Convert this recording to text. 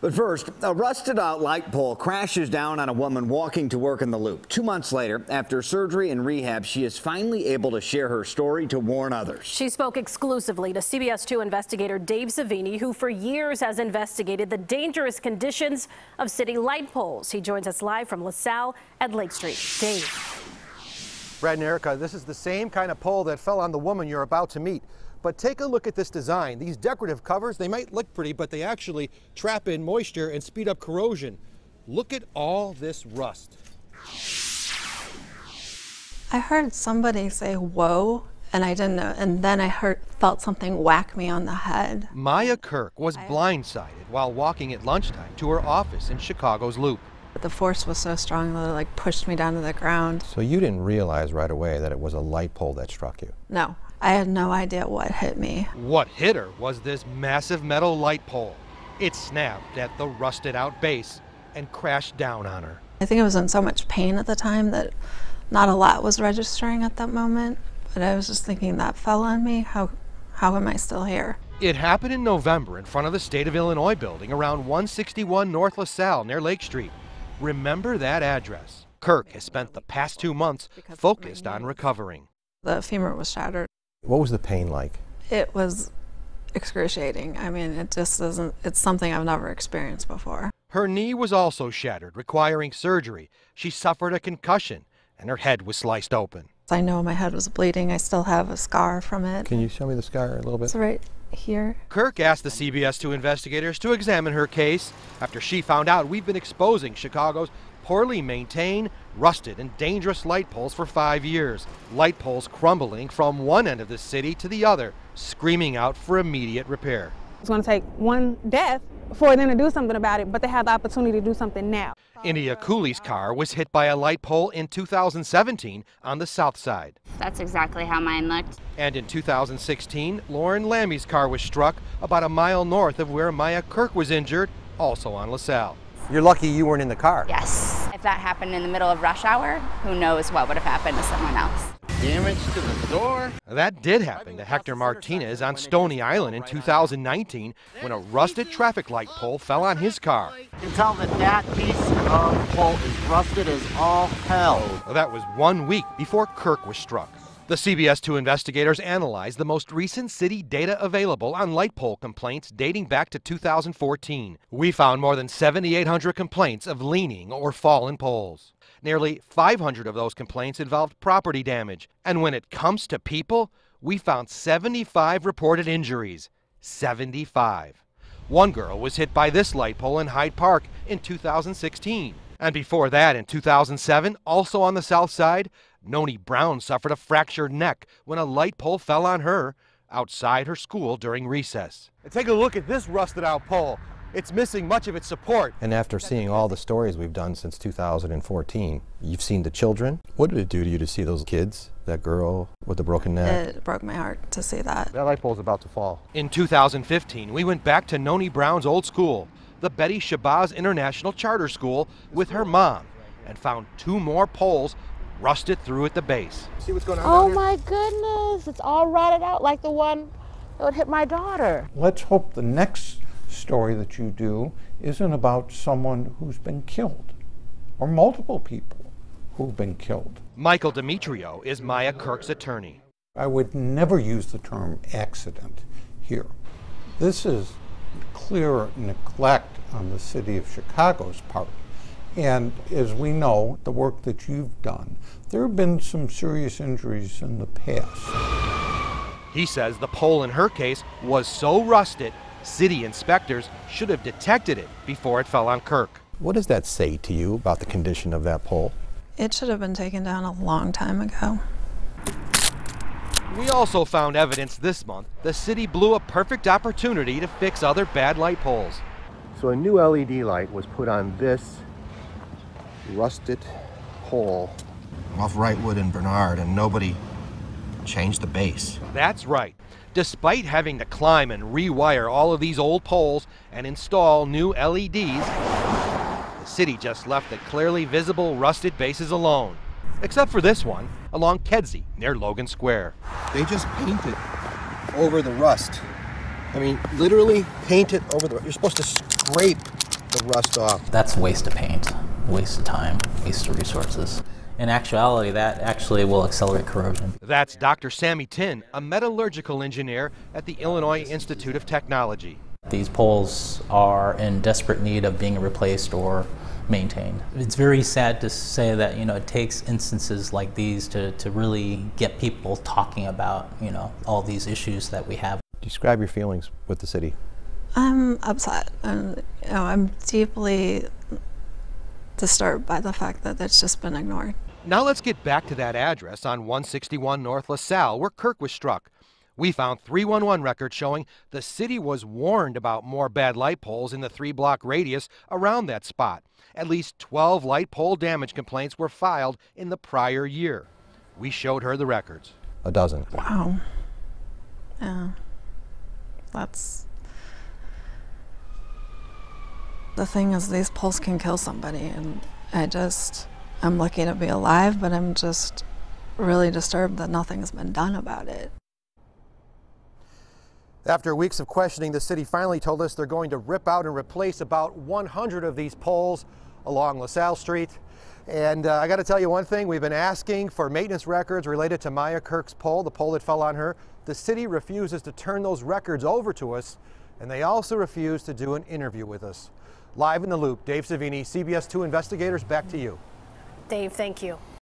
But first, a rusted out light pole crashes down on a woman walking to work in the Loop. 2 months later, after surgery and rehab, she is finally able to share her story to warn others. She spoke exclusively to CBS 2 investigator Dave Savini, who for years has investigated the dangerous conditions of city light poles. He joins us live from LaSalle at Lake Street. Dave. Brad and Erica, this is the same kind of pole that fell on the woman you're about to meet. But take a look at this design. These decorative covers, they might look pretty, but they actually trap in moisture and speed up corrosion. Look at all this rust. I heard somebody say, "Whoa," and I didn't know, and then I felt something whack me on the head. Maya Kirk was blindsided while walking at lunchtime to her office in Chicago's Loop. The force was so strong that it like pushed me down to the ground. So you didn't realize right away that it was a light pole that struck you? No, I had no idea what hit me. What hit her was this massive metal light pole. It snapped at the rusted out base and crashed down on her. I think I was in so much pain at the time that not a lot was registering at that moment, but I was just thinking that fell on me. How am I still here? It happened in November in front of the State of Illinois building around 161 North LaSalle near Lake Street. Remember that address. Kirk has spent the past 2 months focused on recovering. The femur was shattered. What was the pain like? It was excruciating. I mean, it just isn't, it's something I've never experienced before. Her knee was also shattered, requiring surgery. She suffered a concussion and her head was sliced open. I know my head was bleeding. I still have a scar from it. Can you show me the scar a little bit? It's right here. Kirk asked the CBS 2 investigators to examine her case after she found out we've been exposing Chicago's poorly maintained, rusted, and dangerous light poles for 5 years. Light poles crumbling from one end of the city to the other, screaming out for immediate repair. It's going to take one death for them to do something about it, but they have the opportunity to do something now. India Cooley's car was hit by a light pole in 2017 on the south side. That's exactly how mine looked. And in 2016, Lauren Lammy's car was struck about a mile north of where Maya Kirk was injured, also on LaSalle. You're lucky you weren't in the car. Yes. If that happened in the middle of rush hour, who knows what would have happened to someone else. Damage to the door. That did happen to Hector Martinez on Stony Island in 2019 when a rusted traffic light pole fell on his car. You can tell that that piece of pole is rusted as all hell. That was 1 week before Kirk was struck. The CBS 2 investigators analyzed the most recent city data available on light pole complaints dating back to 2014. We found more than 7,800 complaints of leaning or fallen poles. Nearly 500 of those complaints involved property damage. And when it comes to people, we found 75 reported injuries. 75. One girl was hit by this light pole in Hyde Park in 2016. And before that, in 2007, also on the south side, Noni Brown suffered a fractured neck when a light pole fell on her outside her school during recess. And take a look at this rusted out pole. It's missing much of its support. And after seeing all the stories we've done since 2014, you've seen the children. What did it do to you to see those kids, that girl with the broken neck? It broke my heart to see that. That light pole's about to fall. In 2015, we went back to Noni Brown's old school, the Betty Shabazz International Charter School, with her mom, and found 2 more poles rusted through at the base. See what's going on Oh down my goodness, it's all rotted out like the one that would hit my daughter. Let's hope the next story that you do isn't about someone who's been killed, or multiple people who've been killed. Michael Demetrio is Maya Kirk's attorney. I would never use the term accident here. This is clear neglect on the city of Chicago's part. And as we know, the work that you've done, there have been some serious injuries in the past. He says the pole in her case was so rusted, city inspectors should have detected it before it fell on Kirk. What does that say to you about the condition of that pole? It should have been taken down a long time ago. We also found evidence this month the city blew a perfect opportunity to fix other bad light poles. So a new LED light was put on this rusted pole off Wrightwood and Bernard, and nobody changed the base. That's right. Despite having to climb and rewire all of these old poles and install new LEDs, the city just left the clearly visible rusted bases alone. Except for this one, along Kedzie, near Logan Square. They just painted over the rust. I mean, literally paint it over the rust. You're supposed to scrape the rust off. That's a waste of paint, waste of time, waste of resources. In actuality, that actually will accelerate corrosion. That's Dr. Sammy Tin, a metallurgical engineer at the Illinois Institute of Technology. These poles are in desperate need of being replaced or maintained. It's very sad to say that, it takes instances like these to really get people talking about, all these issues that we have. Describe your feelings with the city. I'm upset, and I'm deeply disturbed by the fact that it's just been ignored. Now let's get back to that address on 161 North LaSalle where Kirk was struck. We found 311 records showing the city was warned about more bad light poles in the 3-block radius around that spot. At least 12 light pole damage complaints were filed in the prior year. We showed her the records. A dozen. Wow. Yeah. That's... The thing is, these poles can kill somebody, and I'm lucky to be alive, but I'm just really disturbed that nothing has been done about it. After weeks of questioning, the city finally told us they're going to rip out and replace about 100 of these poles along LaSalle Street. And I got to tell you one thing, we've been asking for maintenance records related to Maya Kirk's pole, the pole that fell on her. The city refuses to turn those records over to us, and they also refuse to do an interview with us. Live in the Loop, Dave Savini, CBS 2 Investigators, back to you. Dave, thank you.